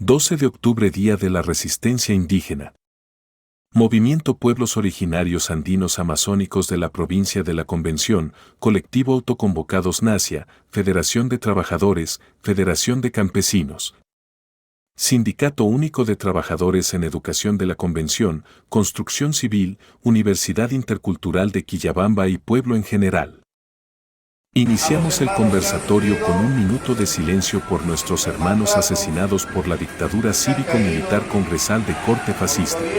12 de octubre, Día de la Resistencia Indígena. Movimiento Pueblos Originarios Andinos Amazónicos de la Provincia de la Convención, Colectivo Autoconvocados Nacia, Federación de Trabajadores, Federación de Campesinos. Sindicato Único de Trabajadores en Educación de la Convención, Construcción Civil, Universidad Intercultural de Quillabamba y pueblo en general. Iniciamos el conversatorio con un minuto de silencio por nuestros hermanos asesinados por la dictadura cívico-militar congresal de corte fascista. Por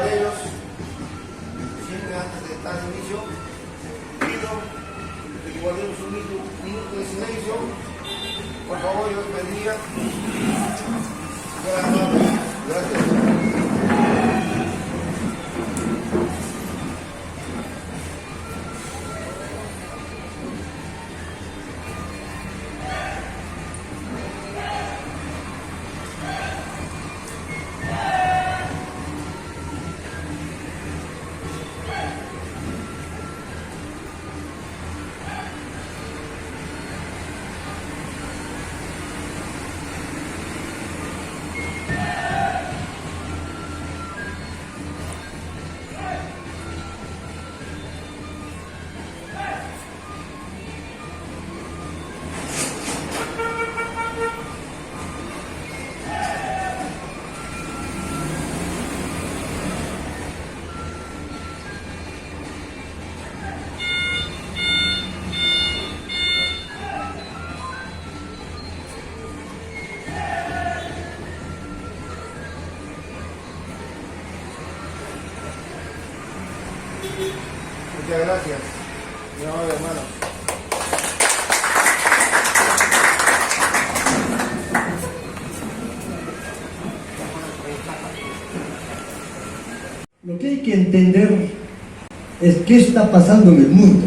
ellos, siempre antes de dar inicio, pido que guardemos un minuto de silencio. Por favor, yo les bendiga. Gracias. Muchas gracias, mi amado hermano. Lo que hay que entender es qué está pasando en el mundo,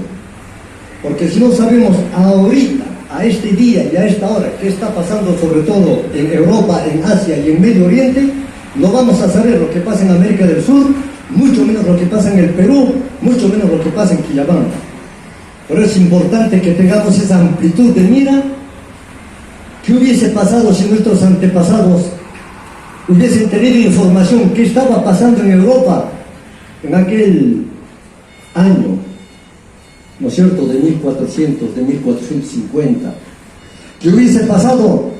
porque si no sabemos ahorita, a este día y a esta hora, qué está pasando sobre todo en Europa, en Asia y en Medio Oriente, no vamos a saber lo que pasa en América del Sur, mucho menos lo que pasa en el Perú, mucho menos lo que pasa en Quillabamba. Por eso es importante que tengamos esa amplitud de mira. ¿Qué hubiese pasado si nuestros antepasados hubiesen tenido información qué estaba pasando en Europa en aquel año, ¿no es cierto?, de 1400, de 1450? ¿Qué hubiese pasado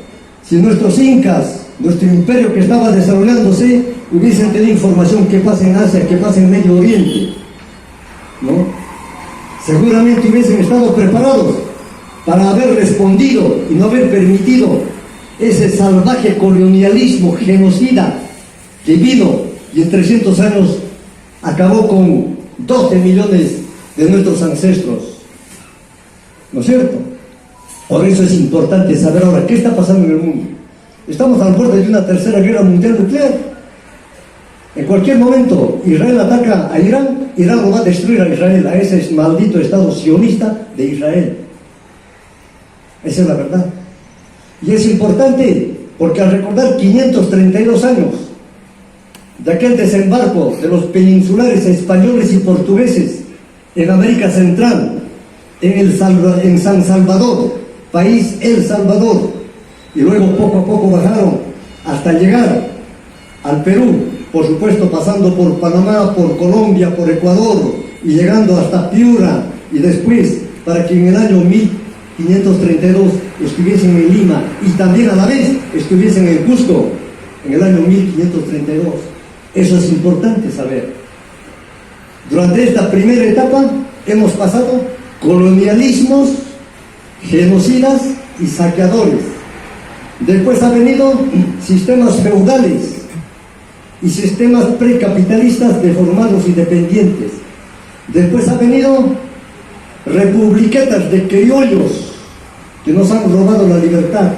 si nuestros incas, nuestro imperio que estaba desarrollándose, hubiesen tenido información qué pasa en Asia, qué pasa en Medio Oriente? ¿No? Seguramente hubiesen estado preparados para haber respondido y no haber permitido ese salvaje colonialismo genocida que vino y en 300 años acabó con 12 millones de nuestros ancestros. ¿No es cierto? Por eso es importante saber ahora qué está pasando en el mundo. Estamos a la puerta de una tercera guerra mundial nuclear. En cualquier momento Israel ataca a Irán, Irán lo va a destruir a Israel, a ese maldito Estado sionista de Israel. Esa es la verdad. Y es importante porque al recordar 532 años de aquel desembarco de los peninsulares españoles y portugueses en América Central, en San Salvador, país El Salvador, y luego poco a poco bajaron hasta llegar al Perú, por supuesto pasando por Panamá, por Colombia, por Ecuador y llegando hasta Piura, y después para que en el año 1532 estuviesen en Lima y también a la vez estuviesen en Cusco en el año 1532. Eso es importante saber. Durante esta primera etapa hemos pasado colonialismos, genocidas y saqueadores. Después ha venido sistemas feudales y sistemas precapitalistas deformados y dependientes. Después ha venido republiquetas de criollos que nos han robado la libertad.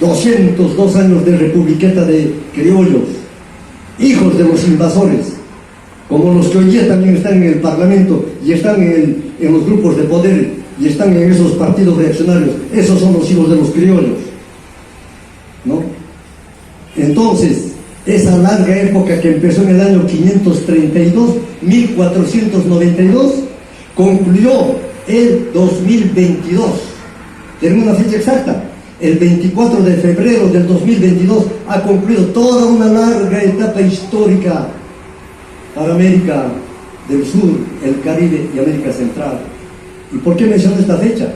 202 años de republiqueta de criollos, hijos de los invasores, como los que hoy día también están en el Parlamento y están en los grupos de poder y están en esos partidos reaccionarios. Esos son los hijos de los criollos, ¿no? Entonces, esa larga época que empezó en el año 532, 1492, concluyó el 2022. Tenemos una fecha exacta. El 24 de febrero del 2022 ha concluido toda una larga etapa histórica para América del Sur, el Caribe y América Central. ¿Y por qué menciono esta fecha?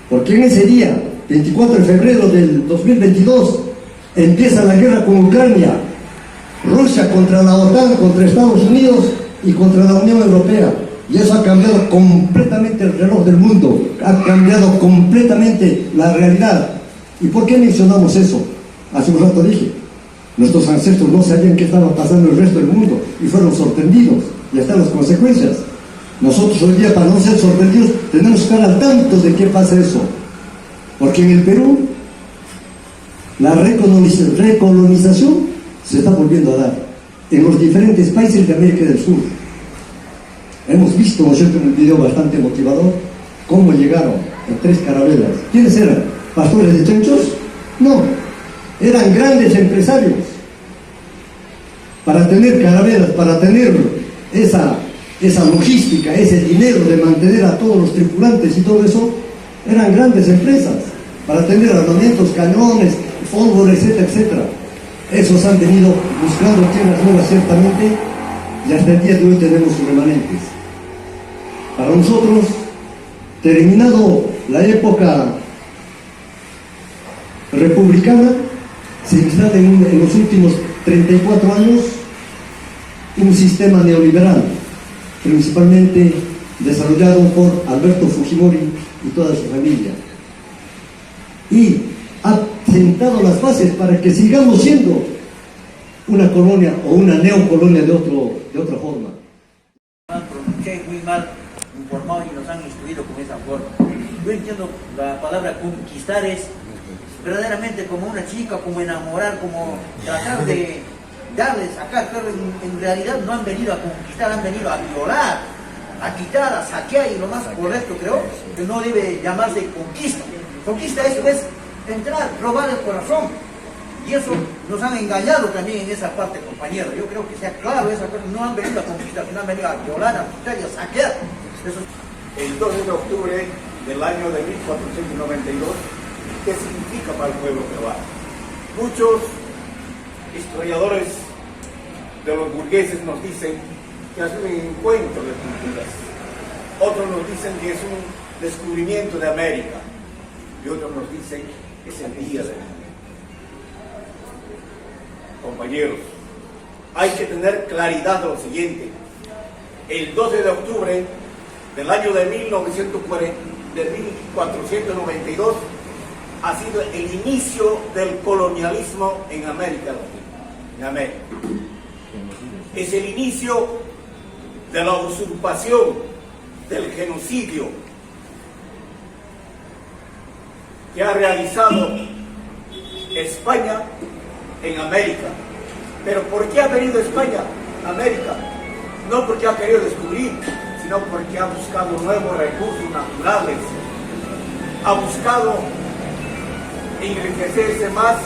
Porque en ese día, 24 de febrero del 2022, empieza la guerra con Ucrania, Rusia contra la OTAN, contra Estados Unidos y contra la Unión Europea. Y eso ha cambiado completamente el reloj del mundo, ha cambiado completamente la realidad. ¿Y por qué mencionamos eso? Hace un rato dije, nuestros ancestros no sabían qué estaba pasando en el resto del mundo y fueron sorprendidos, y están las consecuencias. Nosotros hoy día, para no ser sorprendidos, tenemos que estar al tanto de qué pasa eso. Porque en el Perú, la recolonización se está volviendo a dar en los diferentes países de América del Sur. Hemos visto, ¿no es cierto?, en un video bastante motivador, cómo llegaron en 3 carabelas. ¿Quiénes eran? ¿Pastores de chanchos? No, eran grandes empresarios. Para tener carabelas, para tener esa logística, ese dinero de mantener a todos los tripulantes y todo eso, eran grandes empresas. Para tener armamentos, cañones, pólvora, etcétera, etcétera. Esos han venido buscando tierras nuevas ciertamente, y hasta el día de hoy tenemos sus remanentes. Para nosotros, terminado la época republicana, se instala en los últimos 34 años un sistema neoliberal, principalmente desarrollado por Alberto Fujimori y toda su familia. Y ha sentado las bases para que sigamos siendo una colonia o una neocolonia de otra forma. Pronuncié muy mal, informado, y nos han instruido con esa forma. Yo entiendo la palabra conquistar es verdaderamente como una chica, como enamorar, como tratar de darles, sacar, pero en realidad no han venido a conquistar, han venido a violar, a quitar, a saquear, y lo más correcto creo que no debe llamarse conquista. Conquista eso es entrar, robar el corazón, y eso nos han engañado también en esa parte, compañero. Yo creo que sea claro esa cosa, no han venido a conquistar, sino han venido a violar, a quitar y a saquear. Eso... El 12 de octubre del año de 1492, ¿qué significa para el pueblo peruano? Muchos historiadores de los burgueses nos dicen que es un encuentro de culturas, otros nos dicen que es un descubrimiento de América, y otros nos dicen que es el día de la América. Compañeros, hay que tener claridad de lo siguiente: el 12 de octubre del año de 1492 ha sido el inicio del colonialismo en América Latina, en América. Es el inicio de la usurpación, del genocidio que ha realizado España en América. Pero ¿por qué ha venido España a América? No porque ha querido descubrir, sino porque ha buscado nuevos recursos naturales, ha buscado enriquecerse más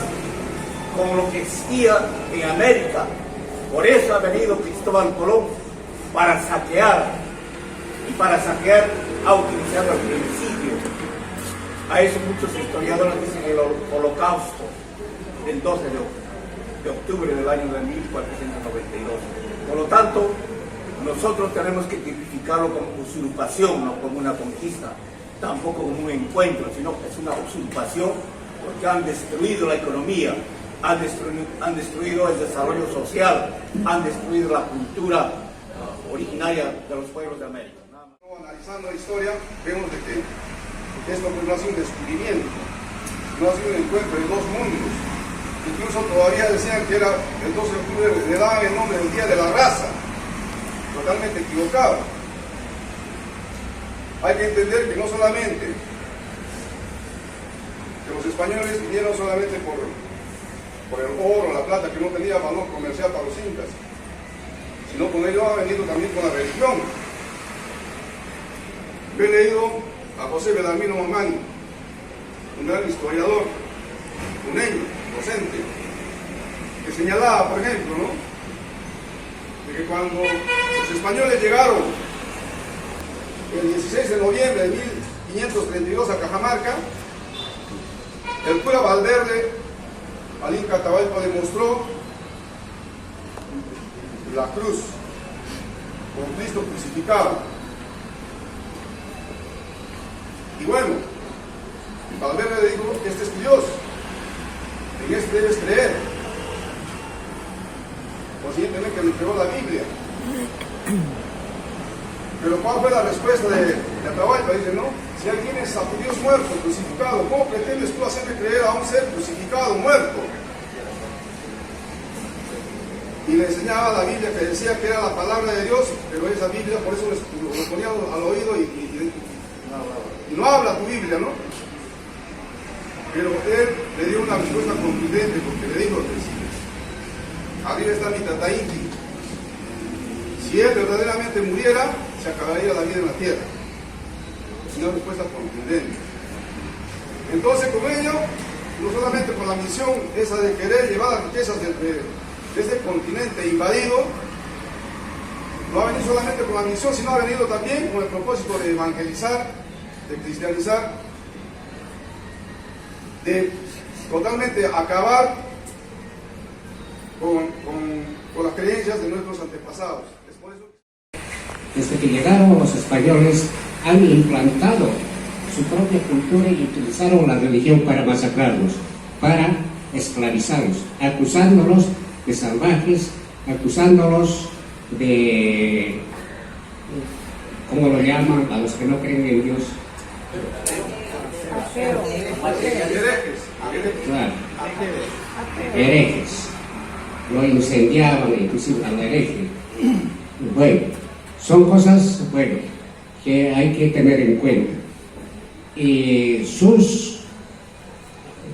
con lo que existía en América. Por eso ha venido Cristóbal Colón, para saquear, y para saquear ha utilizado el genocidio. A eso muchos historiadores dicen el holocausto del 12 de octubre del año de 1492. Por lo tanto, nosotros tenemos que tipificarlo como usurpación, no como una conquista, tampoco como un encuentro, sino que es una usurpación, porque han destruido la economía, han destruido el desarrollo social, han destruido la cultura originaria de los pueblos de América. Analizando la historia, vemos de que esto pues no ha sido un descubrimiento, no ha sido un encuentro de dos mundos. Incluso todavía decían que era el 12 de octubre, le daban el nombre del Día de la Raza. Totalmente equivocado. Hay que entender que no solamente que los españoles vinieron solamente por el oro, la plata, que no tenía valor comercial para los incas, sino con ello ha venido también con la religión. Yo he leído a José Belarmino Mamani, un gran historiador, un docente, que señalaba, por ejemplo, ¿no?, de que cuando los españoles llegaron el 16 de noviembre de 1532 a Cajamarca, el cura Valverde al Inca Atahualpa le mostró la cruz con Cristo crucificado. Y bueno, Valverde le dijo: este es tu Dios, en este debes creer. Consiguientemente le entregó la Biblia. Pero ¿cuál fue la respuesta de Atahualpa? Dice: no, si ahí tienes a tu Dios muerto, crucificado, ¿cómo pretendes tú hacerme creer a un ser crucificado, muerto? Y le enseñaba la Biblia, que decía que era la palabra de Dios, pero esa Biblia, por eso lo ponía al oído y no habla tu Biblia, ¿no? Pero él le dio una respuesta contundente, porque le dijo: arriba está mi Tata Inti. Si él verdaderamente muriera, se acabaría la vida en la tierra. Una respuesta contundente. Entonces, con ello, no solamente con la misión esa de querer llevar las riquezas de este continente invadido, no ha venido solamente con la misión, sino ha venido también con el propósito de evangelizar, de cristianizar, de totalmente acabar con las creencias de nuestros antepasados. Es por eso... Desde que llegaron los españoles, han implantado su propia cultura y utilizaron la religión para masacrarlos, para esclavizarlos, acusándolos de salvajes, acusándolos de, ¿cómo lo llaman a los que no creen en Dios? Claro, herejes. Lo incendiaban inclusive al hereje. Bueno, son cosas, bueno, que hay que tener en cuenta. Y sus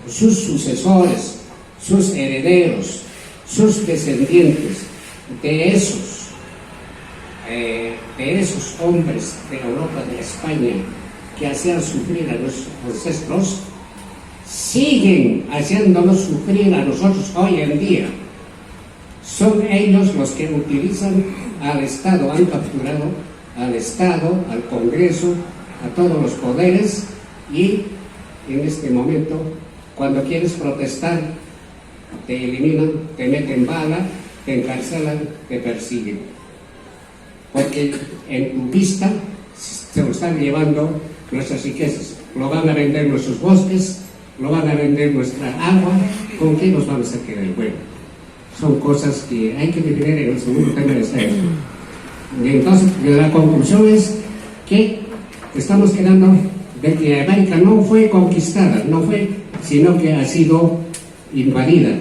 sucesores, sus herederos, sus descendientes de esos hombres de Europa, de España, que hacían sufrir a los ancestros, siguen haciéndonos sufrir a nosotros hoy en día. Son ellos los que utilizan al Estado, han capturado al Estado, al Congreso, a todos los poderes, y en este momento, cuando quieres protestar, te eliminan, te meten bala, te encarcelan, te persiguen. Porque en tu vista se lo están llevando nuestras riquezas. Lo van a vender nuestros bosques, lo van a vender nuestra agua. ¿Con qué nos vamos a quedar? Bueno, son cosas que hay que definir en el segundo tema de esta época. Y entonces, la conclusión es que estamos quedando de que América no fue conquistada, no fue, sino que ha sido invadida.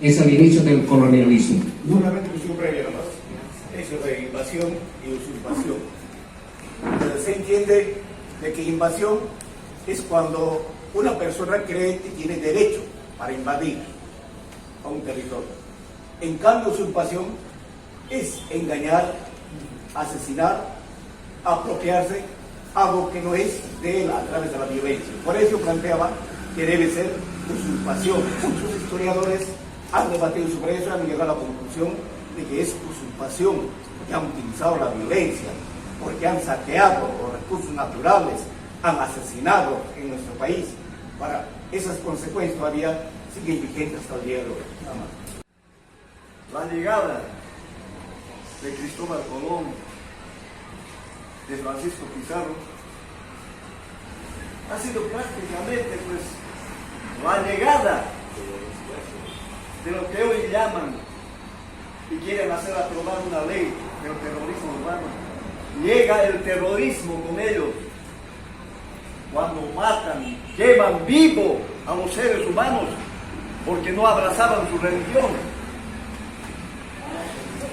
Es el inicio del colonialismo. Solamente un previo nomás. Eso de invasión y usurpación. Se entiende de que invasión es cuando una persona cree que tiene derecho para invadir a un territorio. En cambio, usurpación es engañar, asesinar, apropiarse algo que no es de él a través de la violencia. Por eso planteaba que debe ser usurpación. Muchos historiadores han debatido sobre eso y han llegado a la conclusión de que es usurpación, porque han utilizado la violencia, porque han saqueado los recursos naturales, han asesinado en nuestro país. Para esas consecuencias todavía siguen vigentes hasta el día de hoy. Nada más. La llegada de Cristóbal Colón, de Francisco Pizarro, ha sido prácticamente pues la llegada de lo que hoy llaman y quieren hacer aprobar una ley del terrorismo urbano. Llega el terrorismo con ellos cuando matan, queman vivo a los seres humanos porque no abrazaban su religión.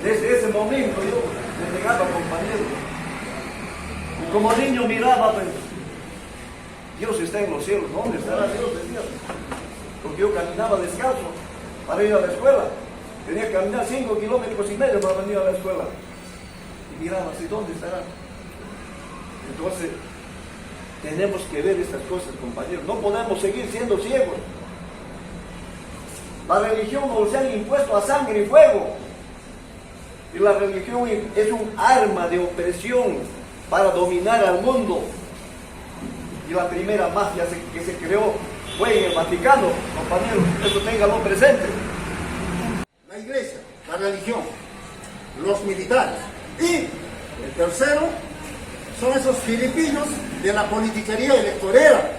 Desde ese momento yo me negaba, compañero, y como niño miraba, pues, Dios está en los cielos. ¿Dónde estará Dios? Decía, porque yo caminaba descalzo para ir a la escuela. Tenía que caminar 5,5 kilómetros para venir a la escuela. Y miraba así, ¿dónde estará? Entonces, tenemos que ver estas cosas, compañeros. No podemos seguir siendo ciegos. La religión nos han impuesto a sangre y fuego. Y la religión es un arma de opresión para dominar al mundo. Y la primera mafia que se creó fue en el Vaticano, compañeros, eso ténganlo presente. La iglesia, la religión, los militares. Y el tercero son esos filipinos de la politiquería electorera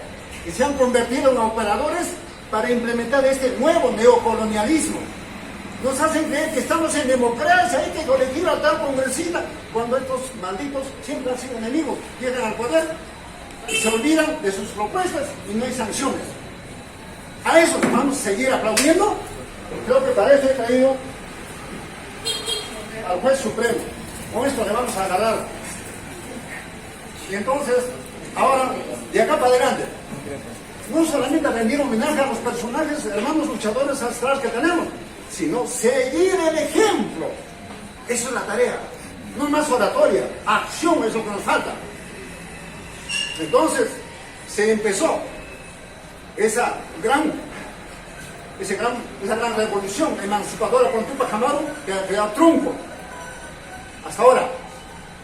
que se han convertido en operadores para implementar este nuevo neocolonialismo. Nos hacen creer que estamos en democracia, hay que elegir a tal congresista, cuando estos malditos siempre han sido enemigos, llegan al poder y se olvidan de sus propuestas y no hay sanciones. A eso vamos a seguir aplaudiendo. Creo que para eso he traído al juez supremo. Con esto le vamos a agarrar. Y entonces, ahora, de acá para adelante, no solamente rendir homenaje a los personajes, hermanos luchadores ancestrales que tenemos, sino seguir el ejemplo. Esa es la tarea. No más oratoria, acción es lo que nos falta. Entonces, se empezó esa gran revolución emancipadora con Tupac Amaru que da trunco. Hasta ahora,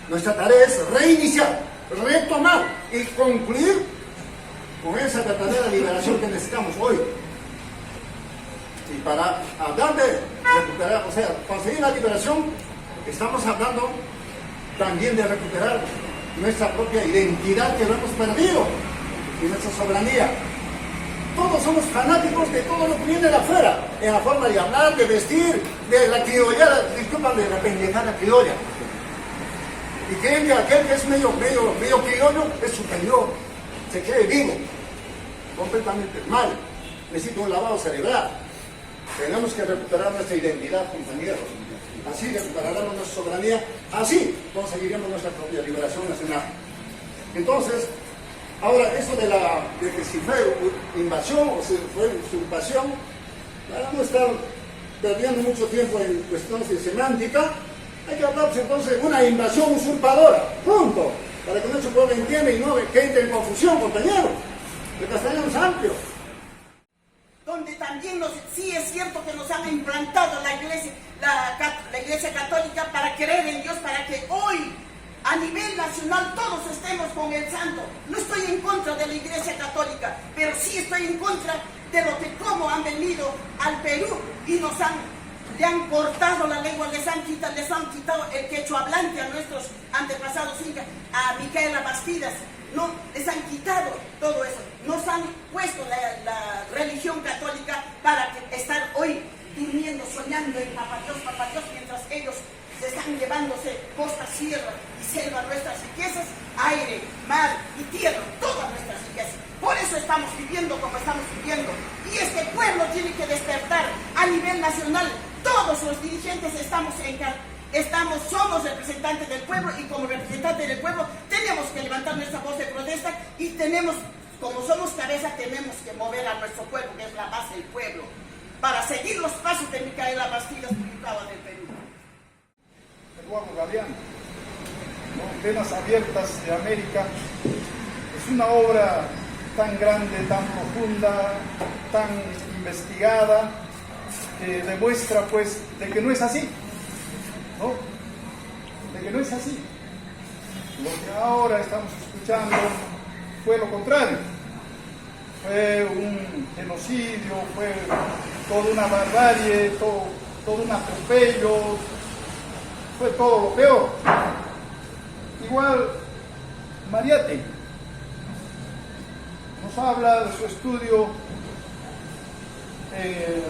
nuestra tarea es reiniciar, retomar y concluir con esa verdadera liberación que necesitamos hoy. Y para hablar de recuperar, o sea, conseguir la liberación, estamos hablando también de recuperar nuestra propia identidad que no hemos perdido y nuestra soberanía. Todos somos fanáticos de todo lo que viene de afuera, en la forma de hablar, de vestir, de la criolla, disculpan, de la pendejada criolla. Y creen que aquel que es medio criollo es superior, se cree vivo, completamente mal, necesita un lavado cerebral. Tenemos que recuperar nuestra identidad, compañeros. Así recuperaremos nuestra soberanía, así conseguiremos nuestra propia liberación nacional. Entonces, ahora, eso de que si fue invasión o si fue usurpación, para no estar perdiendo mucho tiempo en cuestiones de semántica, hay que hablar pues, entonces de una invasión usurpadora, punto, para que nuestro pueblo entienda y no que entre en confusión, compañeros. El castellano es amplio. Donde también sí es cierto que nos han implantado la iglesia católica para creer en Dios, para que hoy a nivel nacional todos estemos con el santo. No estoy en contra de la iglesia católica, pero sí estoy en contra de lo que como han venido al Perú y le han cortado la lengua, les han quitado el quechua hablante a nuestros antepasados incas, a Micaela Bastidas, no, les han quitado todo eso, nos han puesto la religión católica para estar hoy durmiendo, soñando en papá Dios, mientras ellos se están llevándose costa, sierra y selva, nuestras riquezas, aire, mar y tierra, todas nuestras riquezas. Por eso estamos viviendo como estamos viviendo. Y este pueblo tiene que despertar a nivel nacional. Todos los dirigentes somos representantes del pueblo y como representantes del pueblo tenemos que levantar nuestra voz de protesta y como somos cabeza, tenemos que mover a nuestro pueblo, que es la base del pueblo, para seguir los pasos de Micaela Bastidas, diputada del Perú. Eduardo Galeano, ¿no? Venas Abiertas de América, es una obra tan grande, tan profunda, tan investigada, que demuestra pues de que no es así, ¿no? De que no es así. Lo que ahora estamos escuchando fue lo contrario. Fue un genocidio, fue toda una barbarie, todo un atropello, fue todo lo peor. Igual Mariátegui nos habla de su estudio,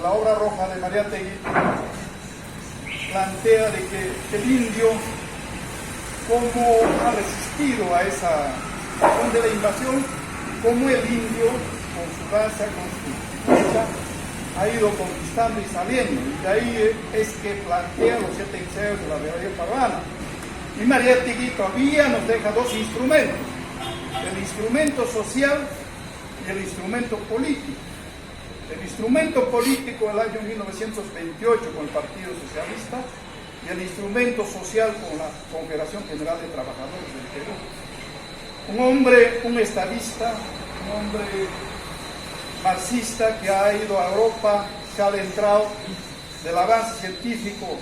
la obra roja de Mariátegui plantea de que el indio, cómo ha resistido a esa acción de la invasión, cómo el indio con su raza, con su lucha, ha ido conquistando y saliendo, y de ahí es que plantea los 7 deseos de la rebelión peruana. Y Mariátegui todavía nos deja dos instrumentos, el instrumento social y el instrumento político. El instrumento político del año 1928 con el Partido Socialista y el instrumento social con la Confederación General de Trabajadores del Perú. Un hombre, un estadista, un hombre marxista que ha ido a Europa se ha adentrado del avance científico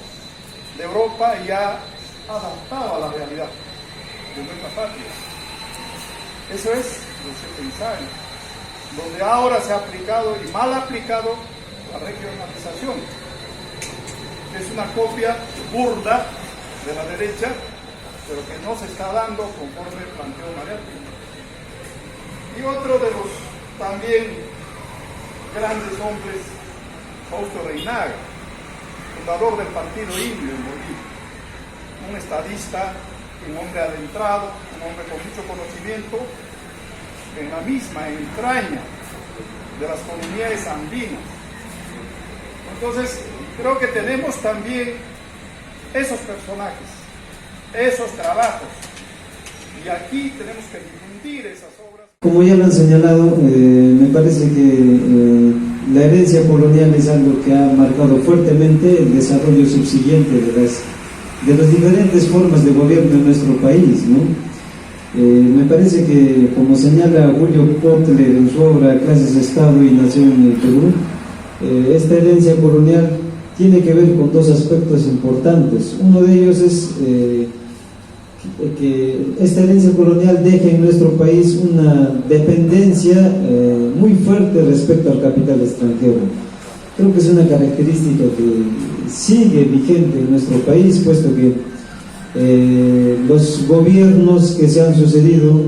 de Europa y ha adaptado a la realidad de nuestra patria. Eso es los 70 años, donde ahora se ha aplicado y mal aplicado la regionalización, que es una copia burda de la derecha, pero que no se está dando conforme planteó Mariátegui. Y otro de los también grandes hombres, Fausto Reynaga, fundador del partido Indio en Bolivia, un estadista, un hombre adentrado, un hombre con mucho conocimiento en la misma entraña de las comunidades andinas. Entonces, creo que tenemos también esos personajes, esos trabajos, y aquí tenemos que difundir esas obras. Como ya lo han señalado, me parece que la herencia colonial es algo que ha marcado fuertemente el desarrollo subsiguiente de las diferentes formas de gobierno en nuestro país, ¿no? Me parece que, como señala Julio Potler en su obra Clases, Estado y Nación en el Perú, esta herencia colonial tiene que ver con dos aspectos importantes. Uno de ellos es que esta herencia colonial deja en nuestro país una dependencia muy fuerte respecto al capital extranjero. Creo que es una característica que sigue vigente en nuestro país, puesto que los gobiernos que se han sucedido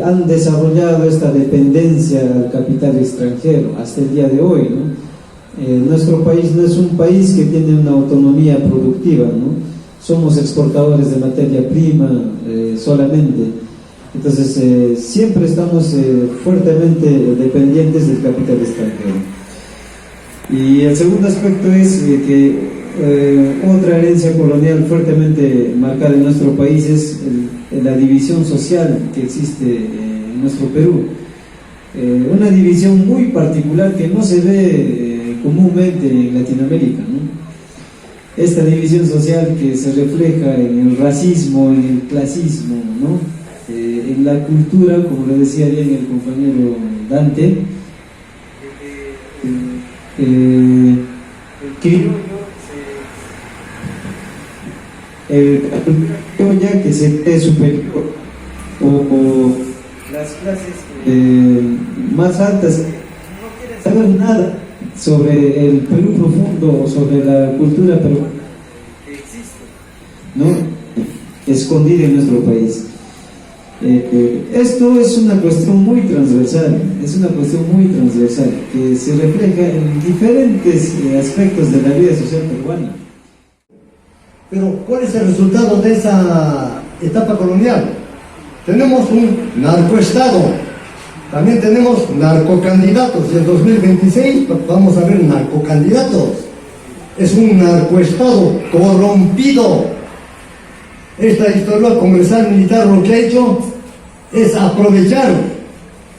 han desarrollado esta dependencia al capital extranjero hasta el día de hoy, ¿no? Nuestro país no es un país que tiene una autonomía productiva, ¿no? Somos exportadores de materia prima solamente. Entonces siempre estamos fuertemente dependientes del capital extranjero. Y el segundo aspecto es que otra herencia colonial fuertemente marcada en nuestro país es la división social que existe en nuestro Perú. Una división muy particular que no se ve comúnmente en Latinoamérica, ¿no? Esta división social que se refleja en el racismo, en el clasismo, ¿no? En la cultura, como lo decía bien el compañero Dante, criolla que se cree superior, o las clases más altas no quieren saber nada sobre el Perú profundo o sobre la cultura peruana que existe, ¿no? Escondida en nuestro país. Esto es una cuestión muy transversal, que se refleja en diferentes aspectos de la vida social peruana. Pero ¿cuál es el resultado de esa etapa colonial? Tenemos un narcoestado, también tenemos narcocandidatos. En 2026 vamos a ver narcocandidatos. Es un narcoestado corrompido. Esta historia comercial militar lo que ha hecho es aprovechar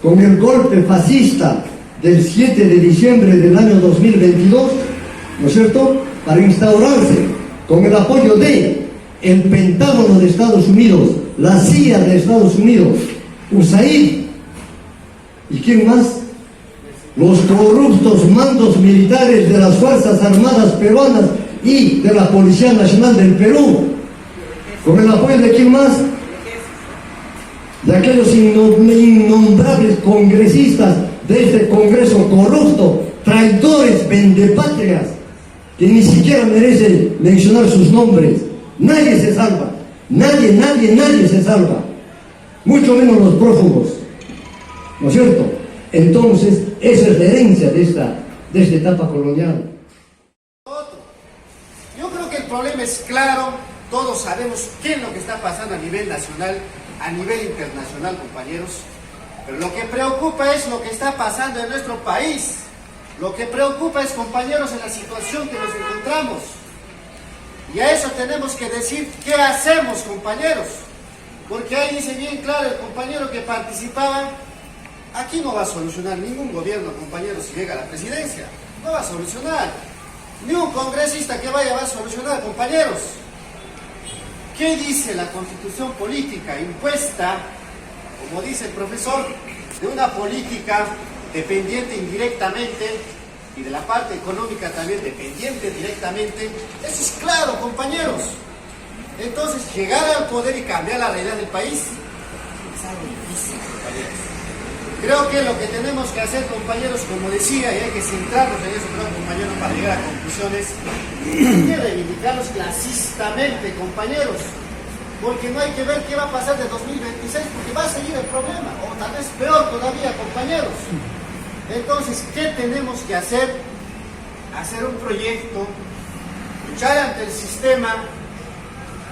con el golpe fascista del 7 de diciembre del año 2022, ¿no es cierto?, para instaurarse con el apoyo de el Pentágono de Estados Unidos, la CIA de Estados Unidos, USAID, ¿y quién más? Los corruptos mandos militares de las Fuerzas Armadas peruanas y de la Policía Nacional del Perú. ¿Con el apoyo de quién más? De aquellos innombrables congresistas de este Congreso corrupto, traidores, vendepatrias, que ni siquiera merece mencionar sus nombres. Nadie se salva, nadie se salva, mucho menos los prófugos, ¿no es cierto? Entonces, esa es la herencia de esta etapa colonial. Yo creo que el problema es claro, todos sabemos qué es lo que está pasando a nivel nacional, a nivel internacional, compañeros, pero lo que preocupa es lo que está pasando en nuestro país. Lo que preocupa es, compañeros, en la situación que nos encontramos. Y a eso tenemos que decir qué hacemos, compañeros. Porque ahí dice bien claro el compañero que participaba, aquí no va a solucionar ningún gobierno, compañeros, si llega a la presidencia. No va a solucionar. Ni un congresista que vaya va a solucionar, compañeros. ¿Qué dice la Constitución política impuesta, como dice el profesor, de una política dependiente indirectamente y de la parte económica también dependiente directamente. Eso es claro, compañeros. Entonces, llegar al poder y cambiar la realidad del país es algo difícil, compañeros. Creo que lo que tenemos que hacer, compañeros, como decía, y hay que centrarnos en eso, creo, compañeros, para llegar a conclusiones, hay que reivindicarlos clasistamente, compañeros, porque no hay que ver qué va a pasar de 2026, porque va a seguir el problema, o tal vez peor todavía, compañeros. Entonces, ¿qué tenemos que hacer? Hacer un proyecto, luchar ante el sistema.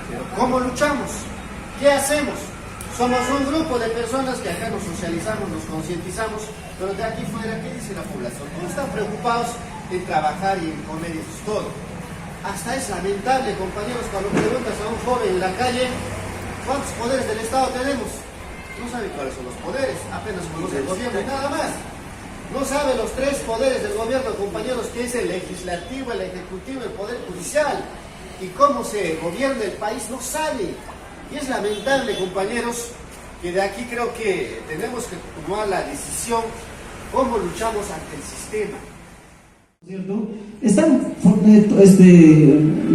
Pero ¿cómo luchamos? ¿Qué hacemos? Somos un grupo de personas que acá nos socializamos, nos concientizamos, pero de aquí fuera, ¿qué dice la población? Todos están preocupados en trabajar y en comer, y eso es todo. Hasta es lamentable, compañeros, cuando preguntas a un joven en la calle, ¿cuántos poderes del Estado tenemos? No sabe cuáles son los poderes, apenas conoce el gobierno y nada más. No sabe los 3 poderes del gobierno, compañeros, que es el legislativo, el ejecutivo, el poder judicial. Y cómo se gobierna el país, no sabe. Y es lamentable, compañeros, que de aquí creo que tenemos que tomar la decisión cómo luchamos ante el sistema. ¿Cierto? Están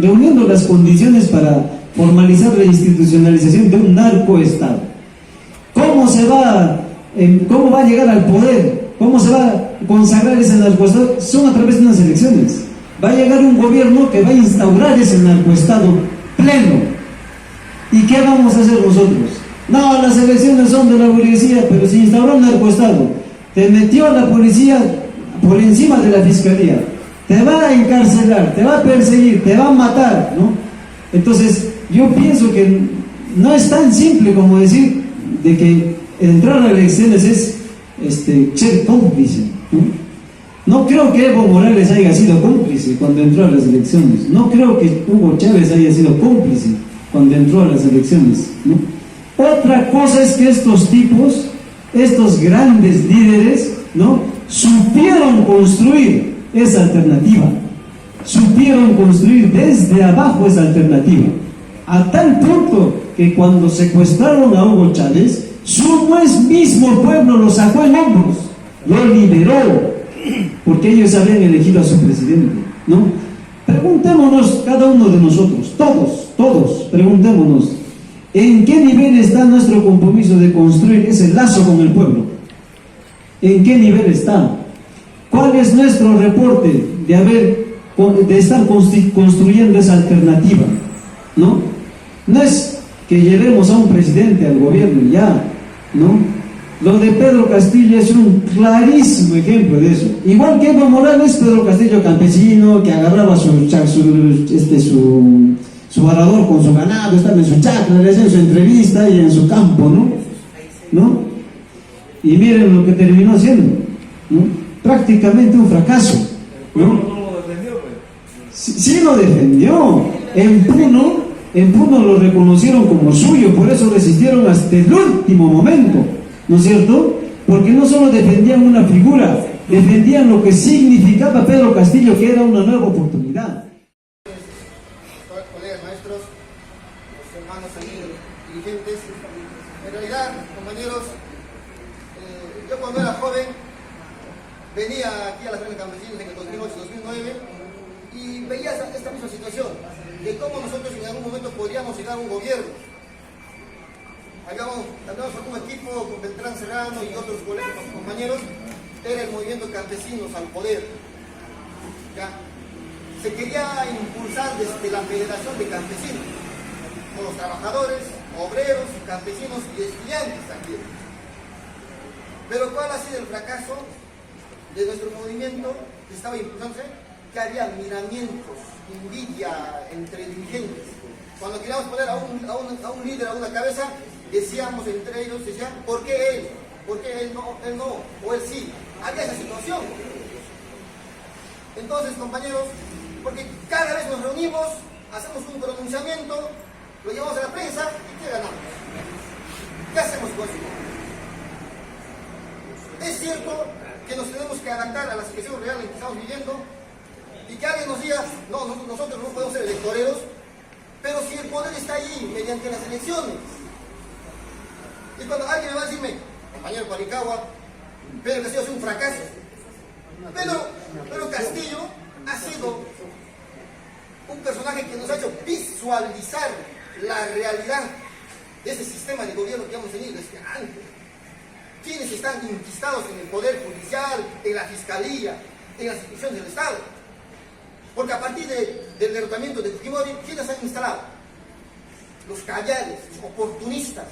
reuniendo las condiciones para formalizar la institucionalización de un narcoestado. ¿Cómo va a llegar al poder? ¿Cómo se va a consagrar ese narcoestado? Son a través de unas elecciones. Va a llegar un gobierno que va a instaurar ese narcoestado pleno. ¿Y qué vamos a hacer nosotros? No, las elecciones son de la burguesía, pero si instauró un narcoestado, te metió a la policía por encima de la fiscalía, te va a encarcelar, te va a perseguir, te va a matar, ¿no? Entonces, yo pienso que no es tan simple como decir de que entrar a elecciones es ser cómplice, ¿no? No creo que Evo Morales haya sido cómplice cuando entró a las elecciones. No creo que Hugo Chávez haya sido cómplice cuando entró a las elecciones, ¿no? Otra cosa es que estos tipos, estos grandes líderes, ¿no?, supieron construir esa alternativa. Supieron construir desde abajo esa alternativa. A tal punto que cuando secuestraron a Hugo Chávez, su mismo pueblo lo sacó en hombros, lo liberó, porque ellos habían elegido a su presidente, ¿no? Preguntémonos cada uno de nosotros, todos, preguntémonos, ¿en qué nivel está nuestro compromiso de construir ese lazo con el pueblo? ¿En qué nivel está? ¿Cuál es nuestro reporte de estar construyendo esa alternativa? ¿No? No es que llevemos a un presidente al gobierno ya, ¿no? Lo de Pedro Castillo es un clarísimo ejemplo de eso. Igual que Evo Morales, Pedro Castillo campesino, que agarraba su arador con su ganado, estaba en su chacra, le hacían su entrevista y en su campo, ¿no? Y miren lo que terminó haciendo, ¿no? Prácticamente un fracaso, ¿no? lo defendió, Sí lo defendió. En Puno lo reconocieron como suyo, por eso resistieron hasta el último momento, ¿no es cierto? Porque no solo defendían una figura, defendían lo que significaba Pedro Castillo, que era una nueva oportunidad. Colegas maestros, los hermanos amigos, dirigentes, en realidad, compañeros, yo cuando era joven venía aquí a la Feria de Campesinos en el 2008-2009 y veía esta misma situación de cómo nosotros en algún momento podríamos llegar a un gobierno. Habíamos un equipo con Beltrán Serrano y otros colegas, compañeros, era el movimiento campesinos al poder. ¿Ya? Se quería impulsar desde la Federación de Campesinos, con los trabajadores, obreros, campesinos y estudiantes también. Pero ¿cuál ha sido el fracaso de nuestro movimiento que estaba impulsándose? Que había miramientos, envidia entre dirigentes. Cuando queríamos poner a un líder, a una cabeza, decíamos entre ellos, ¿por qué él? ¿Por qué él no? O él sí. Había esa situación. Entonces, compañeros, porque cada vez nos reunimos, hacemos un pronunciamiento, lo llevamos a la prensa y ¿qué ganamos? ¿Qué hacemos con eso? Es cierto que nos tenemos que adaptar a la situación real en que estamos viviendo y que alguien nos diga, no, nosotros no podemos ser electoreros, pero si el poder está ahí mediante las elecciones. Y cuando alguien me va a decirme, compañero Paricagua, Pedro Castillo es un fracaso. Pero Pero Castillo ha sido un personaje que nos ha hecho visualizar la realidad de este sistema de gobierno que hemos tenido desde antes. Quienes están inquistados en el Poder Judicial, en la Fiscalía, en las instituciones del Estado. Porque a partir del derrotamiento de Fujimori, ¿quiénes han instalado? Los callares, los oportunistas.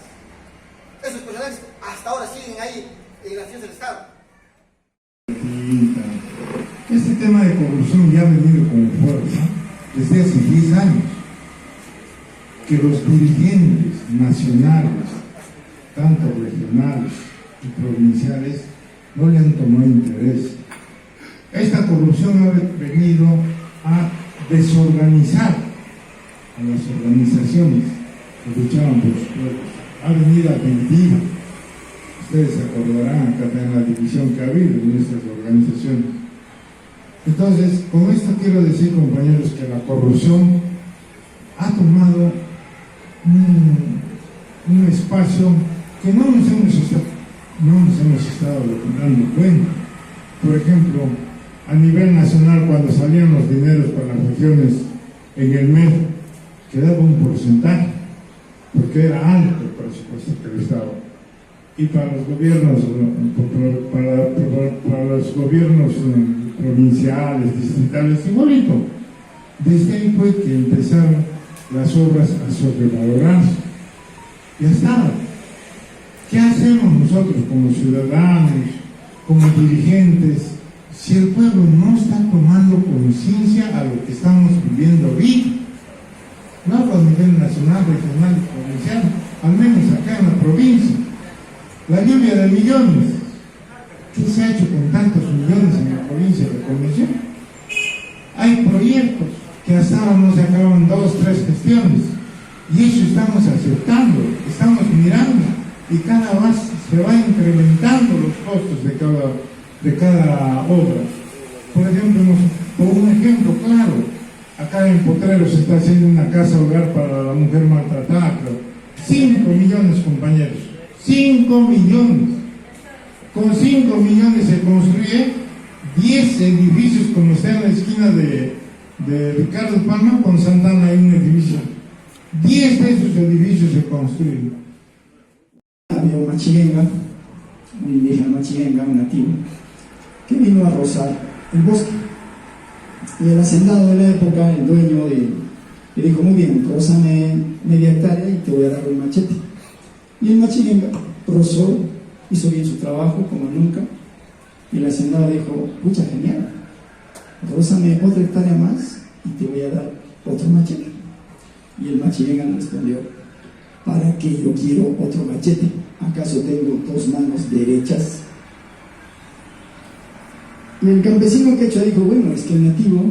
Esos personajes hasta ahora siguen ahí en las instituciones del Estado. Este tema de corrupción ya ha venido con fuerza desde hace 10 años. Que los dirigentes nacionales, tanto regionales y provinciales, no le han tomado interés. Esta corrupción ha venido a desorganizar a las organizaciones que luchaban por sus pueblos. Ha venido a mentir. Ustedes se acordarán acá en la división que ha habido en estas organizaciones. Entonces, con esto quiero decir, compañeros, que la corrupción ha tomado un espacio que no nos hemos estado dando cuenta. Por ejemplo, a nivel nacional, cuando salían los dineros para las regiones en el mes, quedaba un porcentaje, porque era alto el presupuesto del Estado. Y para los gobiernos, para los gobiernos provinciales, distritales, igualito. Desde ahí fue que empezaron las obras a sobrevalorarse. Ya está. ¿Qué hacemos nosotros como ciudadanos, como dirigentes, si el pueblo no está tomando conciencia a lo que estamos viviendo ahorita? No a nivel nacional, regional y provincial, al menos acá en la provincia. La lluvia de millones. ¿Qué se ha hecho con tantos millones en la provincia de Convención? Hay proyectos que hasta ahora no se acaban 2, 3 gestiones. Y eso estamos aceptando, estamos mirando. Y cada vez se va incrementando los costos de cada obra. Por ejemplo, por un ejemplo claro, acá en Potrero se está haciendo una casa hogar para la mujer maltratada, 5 millones, compañeros, 5 millones. Con 5 millones se construye 10 edificios, como está en la esquina de Ricardo Palma con Santana. Hay un edificio, 10 de esos edificios se construyen. Había un machinenga, un indígena machinenga, un nativo, que vino a rozar el bosque. Y el hacendado de la época, el dueño, le dijo: muy bien, rózame media hectárea y te voy a dar un machete. Y el machinenga rozó, hizo bien su trabajo como nunca. Y el hacendado dijo: pucha, genial, rózame otra hectárea más y te voy a dar otro machete. Y el machinenga respondió: ¿para qué yo quiero otro machete? ¿Acaso tengo 2 manos derechas? Y el campesino quechua dijo: bueno, es que el nativo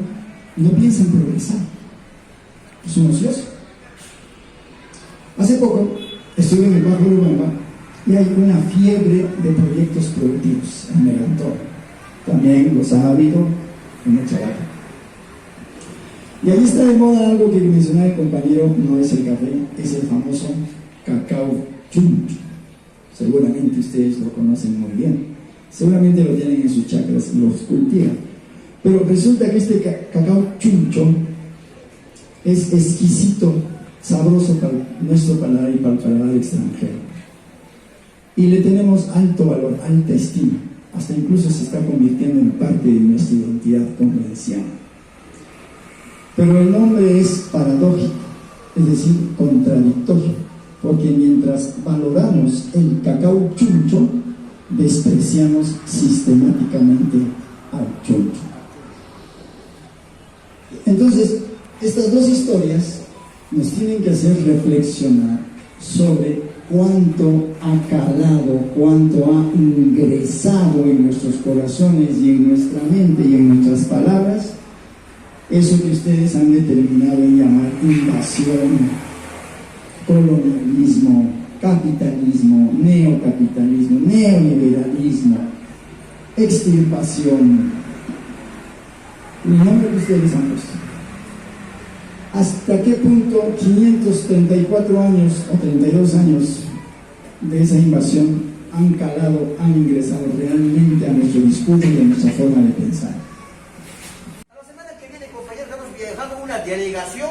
no piensa en progresar, es un ocioso. Hace poco estuve en el barrio de Urubamba y hay una fiebre de proyectos productivos en el entorno. También los ha habido en el Chabaca. Y ahí está de moda algo que mencionaba el compañero, no es el café, es el famoso cacao chuncho. Seguramente ustedes lo conocen muy bien, seguramente lo tienen en sus chacras, los cultivan. Pero resulta que este cacao chuncho es exquisito, sabroso para nuestro paladar y para el paladar extranjero. Y le tenemos alto valor, alta estima, hasta incluso se está convirtiendo en parte de nuestra identidad convencional. Pero el nombre es paradójico, es decir, contradictorio, porque mientras valoramos el cacao chuncho, despreciamos sistemáticamente al chuncho. Entonces, estas dos historias nos tienen que hacer reflexionar sobre cuánto ha calado, cuánto ha ingresado en nuestros corazones y en nuestra mente y en nuestras palabras eso que ustedes han determinado en llamar invasión, colonialismo, capitalismo, neocapitalismo, neoliberalismo, extirpación, el nombre que ustedes han puesto. ¿Hasta qué punto 534 años o 32 años de esa invasión han calado, han ingresado realmente a nuestro discurso y a nuestra forma de pensar? delegación,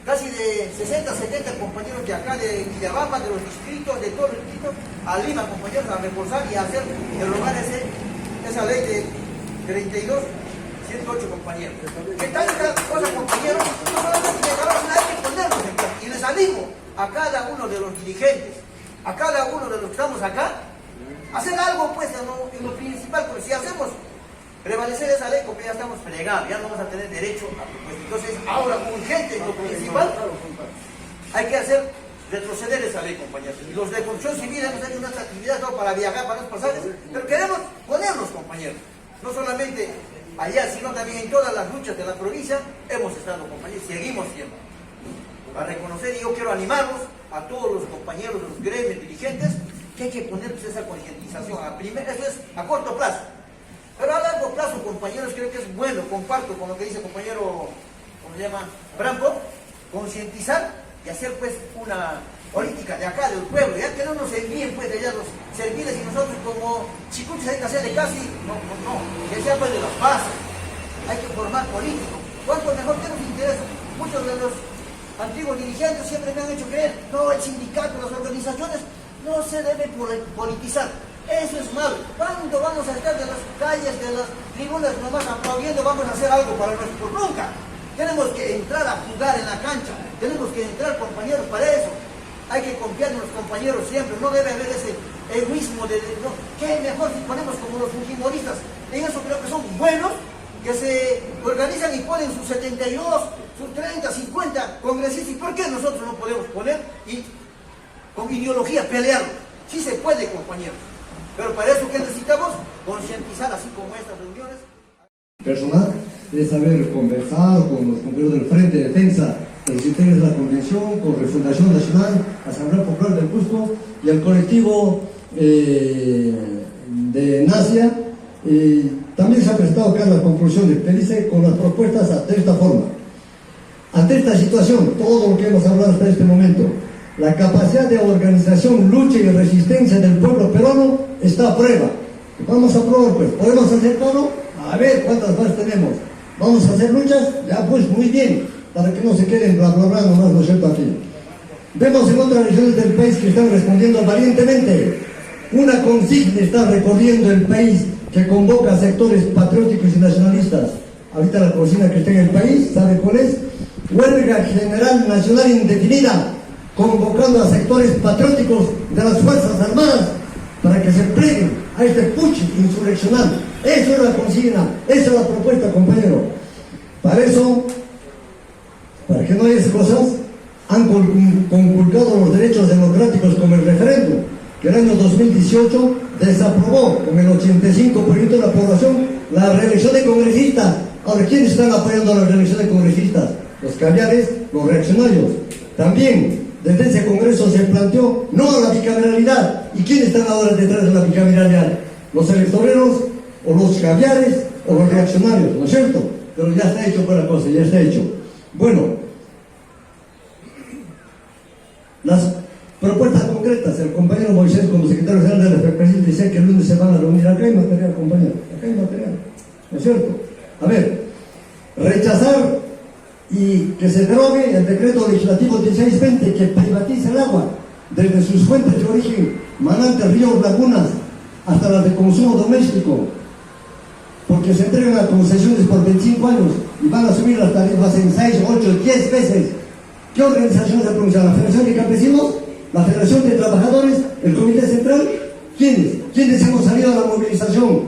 casi de 60, 70 compañeros de acá, de Quillabamba, de los distritos, de todos los distritos, a Lima, compañeros, a reforzar y a hacer, derogar esa ley de 32, 108 compañeros. ¿Qué tal esta cosa, compañeros? No solamente hay que ponerlos en cuenta. Y les animo a cada uno de los dirigentes, a cada uno de los que estamos acá, hacer algo pues en lo principal, porque si hacemos prevalecer esa ley, porque ya estamos fregados, ya no vamos a tener derecho a propuesta. Entonces, ahora urgente en lo principal, hay que hacer retroceder esa ley, compañeros. Y los de construcción civil hemos hecho unas actividades para viajar, para los pasajes, pero queremos ponernos, compañeros. No solamente allá, sino también en todas las luchas de la provincia, hemos estado, compañeros, seguimos siendo. A reconocer, y yo quiero animarlos a todos los compañeros de los gremios dirigentes, que hay que poner pues, esa concientización. Eso es a corto plazo. Pero a largo plazo, compañeros, creo que es bueno, comparto con lo que dice el compañero, ¿cómo se llama? Branco, concientizar y hacer pues una política de acá, del pueblo, ya que no nos envíen pues de allá los serviles y nosotros como chicuchos hay que hacerle casi, no, que sea pues de las bases, hay que formar políticos. ¿Cuánto mejor tenemos interés? Muchos de los antiguos dirigentes siempre me han hecho creer, no, el sindicato, las organizaciones, no se debe politizar. Eso es malo. ¿Cuándo vamos a estar de las calles, de las tribunas nomás aplaudiendo, vamos a hacer algo para nuestro? Nunca. Tenemos que entrar a jugar en la cancha. Tenemos que entrar, compañeros, para eso. Hay que confiar en los compañeros siempre. No debe haber ese egoísmo no, ¿qué mejor si ponemos como los fujimoristas? En eso creo que son buenos, que se organizan y ponen sus 72, sus 30, 50 congresistas. ¿Y por qué nosotros no podemos poner y con ideología pelear? Sí se puede, compañeros. Pero para eso, ¿qué necesitamos? Concientizar, así como estas reuniones. Personal es haber conversado con los compañeros del Frente de Defensa de los integrantes de la Convención, con Refundación Nacional, Asamblea Popular del Cusco y el colectivo de NACIA. También se ha presentado acá la conclusión de PELICE con las propuestas de esta forma. Ante esta situación, todo lo que hemos hablado hasta este momento, la capacidad de organización, lucha y resistencia del pueblo peruano está a prueba. Vamos a probar, pues, ¿podemos hacer todo? A ver cuántas más tenemos. ¿Vamos a hacer luchas? Ya, pues, muy bien, para que no se queden bla, bla, bla, nomás, ¿no es cierto? Aquí. Vemos en otras regiones del país que están respondiendo valientemente. Una consigna está recorriendo el país que convoca a sectores patrióticos y nacionalistas. Ahorita la consigna que está en el país, ¿sabe cuál es? Huelga general nacional indefinida, convocando a sectores patrióticos de las Fuerzas Armadas para que se pleguen a este puche insurreccional. Eso es la consigna, esa es la propuesta, compañero. Para eso, para que no haya esas cosas, han conculcado los derechos democráticos como el referéndum, que el año 2018 desaprobó con el 85% de la población la reelección de congresistas. Ahora, ¿quiénes están apoyando la reelección de congresistas? Los caviares, los reaccionarios. También, desde ese congreso se planteó no a la bicameralidad. ¿Y quiénes están ahora detrás de la bicameralidad? ¿Los electoreros, o los caviares, o los reaccionarios? ¿No es cierto? Pero ya está hecho por la cosa, ya está hecho. Bueno, las propuestas concretas, el compañero Moisés como secretario general de la FEPRESID decía que el lunes se van a reunir. Acá hay material, compañero, acá hay material, ¿no es cierto? A ver, rechazar y que se derogue el decreto legislativo 1620 que privatiza el agua desde sus fuentes de origen, manantes, ríos, lagunas, hasta las de consumo doméstico, porque se entregan a concesiones por 25 años y van a subir las tarifas en 6, 8, 10 veces. ¿Qué organización se pronuncia? ¿La Federación de Campesinos? ¿La Federación de Trabajadores? ¿El Comité Central? ¿Quiénes? ¿Quiénes hemos salido a la movilización?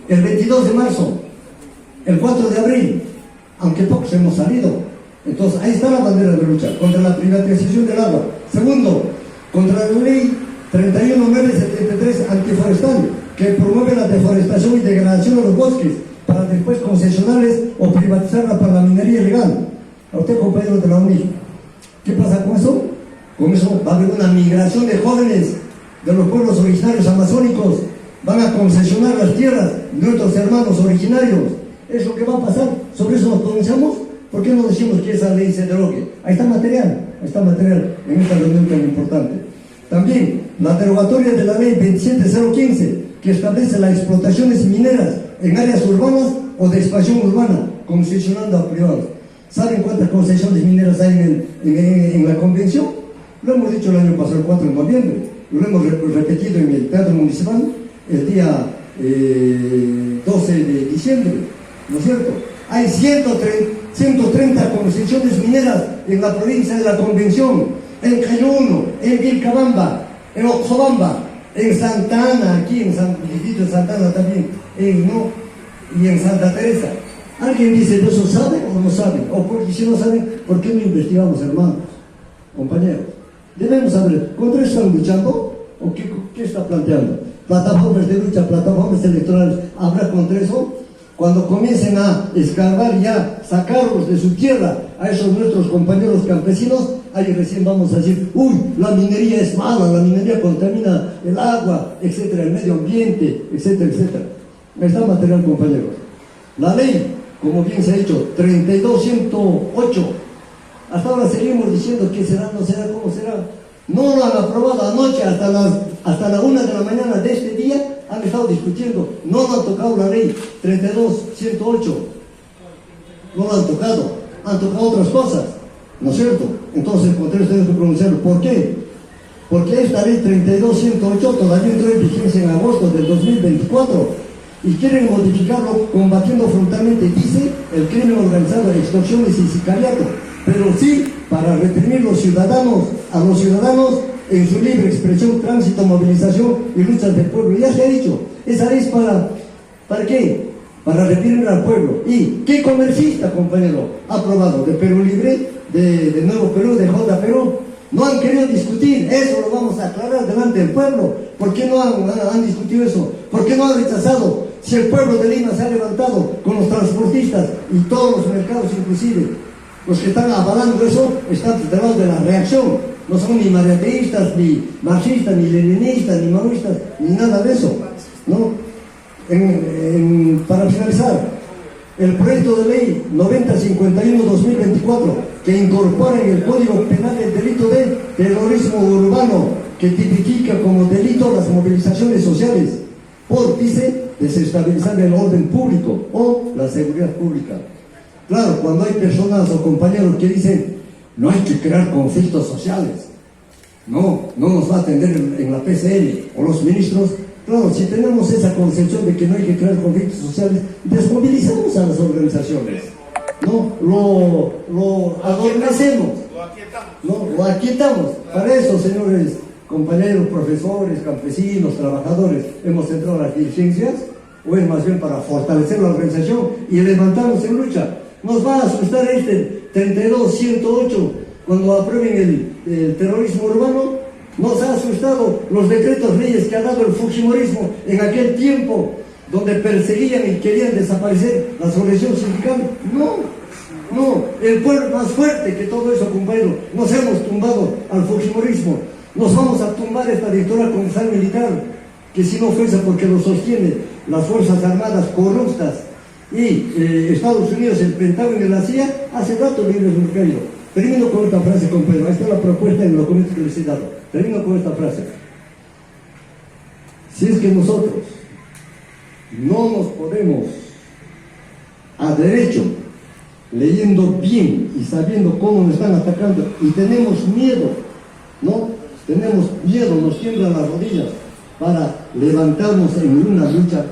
El 22 de marzo, el 4 de abril, aunque pocos hemos salido. Entonces, ahí está la bandera de lucha, contra la privatización del agua. Segundo, contra la ley 31973 antiforestal, que promueve la deforestación y degradación de los bosques, para después concesionarles o privatizarla para la minería ilegal. A usted, compañero de la UNI, ¿qué pasa con eso? Con eso va a haber una migración de jóvenes de los pueblos originarios amazónicos, van a concesionar las tierras de nuestros hermanos originarios. Es lo que va a pasar. Sobre eso nos pronunciamos. ¿Por qué no decimos que esa ley se derogue? Ahí está material en esta reunión tan importante. También la derogatoria de la ley 27015, que establece las explotaciones mineras en áreas urbanas o de expansión urbana. concesionando a privados. ¿Saben cuántas concesiones mineras hay en la convención? Lo hemos dicho el año pasado, el 4 de noviembre. Lo hemos repetido en el Teatro Municipal el día 12 de diciembre, ¿no es cierto? Hay 130 concesiones mineras en la provincia de la Convención, en Cayuno, en Vilcabamba, en Oxobamba, en Santa Ana, aquí en San Luisito de Santa Ana también, y en Santa Teresa. ¿Alguien dice, ¿eso saben o no saben? O porque si no saben, ¿por qué no investigamos, hermanos, compañeros? Debemos saber, ¿contra eso están luchando? ¿O qué está planteando? Plataformas de lucha, plataformas electorales, ¿habrá contra eso? Cuando comiencen a escarbar ya, sacarlos de su tierra a esos nuestros compañeros campesinos, ahí recién vamos a decir, uy, la minería es mala, la minería contamina el agua, etcétera, el medio ambiente, etcétera, etcétera. Está material, compañeros. La ley, como bien se ha dicho, 32108, hasta ahora seguimos diciendo que será, no será, cómo será. No lo han aprobado anoche, hasta la 1 de la mañana de este día han estado discutiendo, no lo han tocado la ley 32108, no lo han tocado otras cosas, ¿no es cierto? Entonces, contra eso tenemos que pronunciarlo. ¿Por qué? Porque esta ley 32108 todavía entró en vigencia en agosto del 2024 y quieren modificarlo combatiendo frontalmente, dice, el crimen organizado, extorsiones y sicariato, pero sí para reprimir a los ciudadanos en su libre expresión, tránsito, movilización y luchas del pueblo. Ya se ha dicho, esa ley es ¿para qué? Para reprimir al pueblo. ¿Y qué comercista, compañero, ha aprobado? ¿De Perú Libre? ¿De Nuevo Perú? ¿De J. Perú? No han querido discutir, eso lo vamos a aclarar delante del pueblo. ¿Por qué no han discutido eso? ¿Por qué no han rechazado? Si el pueblo de Lima se ha levantado con los transportistas y todos los mercados inclusive, los que están avalando eso están del lado de la reacción. No son ni mariateístas, ni marxistas, ni leninistas, ni maoístas, ni nada de eso, ¿no? Para finalizar, el proyecto de ley 9051-2024, que incorpora en el Código Penal el delito de terrorismo urbano, que tipifica como delito las movilizaciones sociales, dice, desestabilizar el orden público o la seguridad pública. Claro, cuando hay personas o compañeros que dicen, no hay que crear conflictos sociales, no nos va a atender en la PCL o los ministros. Claro, si tenemos esa concepción de que no hay que crear conflictos sociales, desmovilizamos a las organizaciones, lo adormecemos, lo aquietamos. Para eso, señores compañeros, profesores, campesinos, trabajadores, hemos entrado a las dirigencias, o es más bien para fortalecer la organización y levantarnos en lucha. Nos va a asustar este 32108 cuando aprueben el terrorismo urbano. Nos ha asustado los decretos leyes que ha dado el fujimorismo en aquel tiempo, donde perseguían y querían desaparecer la asociación sindical. No, el pueblo más fuerte que todo eso, compañero. Nos hemos tumbado al fujimorismo. Nos vamos a tumbar esta dictadura comercial militar, que si no fuese porque lo sostiene las Fuerzas Armadas corruptas y Estados Unidos, el Pentágono y la CIA, hace rato libres hemos caído. Termino con esta frase, compañero. Esta es la propuesta en el documento que les he dado. Termino con esta frase. Si es que nosotros no nos podemos a derecho, leyendo bien y sabiendo cómo nos están atacando, y tenemos miedo, tenemos miedo, nos tiemblan las rodillas para levantarnos en una lucha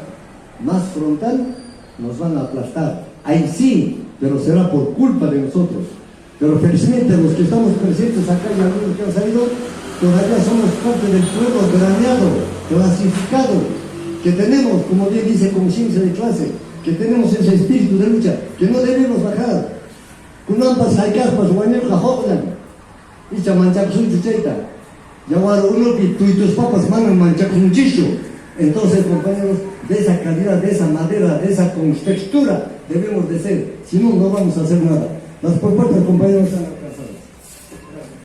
más frontal, nos van a aplastar. Ahí sí, pero será por culpa de nosotros. Pero felizmente los que estamos presentes acá y algunos que han salido, todavía somos parte del pueblo graneado, clasificado, que tenemos, como bien dice, conciencia de clase, que tenemos ese espíritu de lucha, que no debemos bajar. Kunampas, haikaspas, guañeja, hoklan, icha manchaksun chuchaita, yaguaro unopi, tú y tus papas manan manchaksun chishu. Entonces, compañeros, de esa calidad, de esa madera, de esa textura debemos de ser, si no, no vamos a hacer nada. Las propuestas, compañeros,